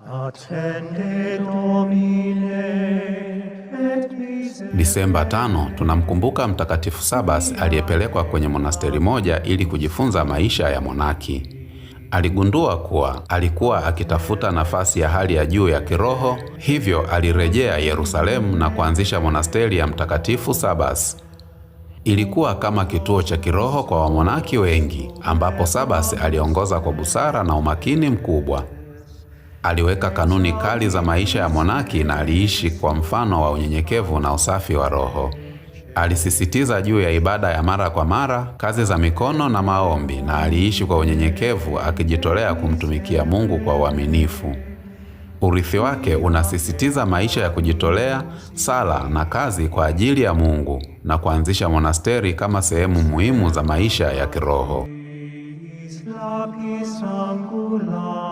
Attende Domine et miserere. Disemba 5 tunamkumbuka Mtakatifu Sabas aliyepelekwa kwenye monasteri moja ili kujifunza maisha ya monaki. Aligundua kuwa alikuwa akitafuta nafasi ya hali ya juu ya kiroho, hivyo alirejea Yerusalemu na kuanzisha monasteri ya Mtakatifu Sabas. Ilikuwa kama kituo cha kiroho kwa wamonaki wengi, ambapo Sabas aliongoza kwa busara na umakini mkubwa. Aliweka kanuni kali za maisha ya monaki na aliishi kwa mfano wa unyenyekevu na usafi wa roho. Alisisitiza juu ya ibada ya mara kwa mara, kazi za mikono na maombi, na aliishi kwa unyenyekevu akijitolea kumtumikia Mungu kwa uaminifu. Urithi wake unasisitiza maisha ya kujitolea, sala na kazi kwa ajili ya Mungu, na kuanzisha monasteri kama sehemu muhimu za maisha ya kiroho. Lapis angula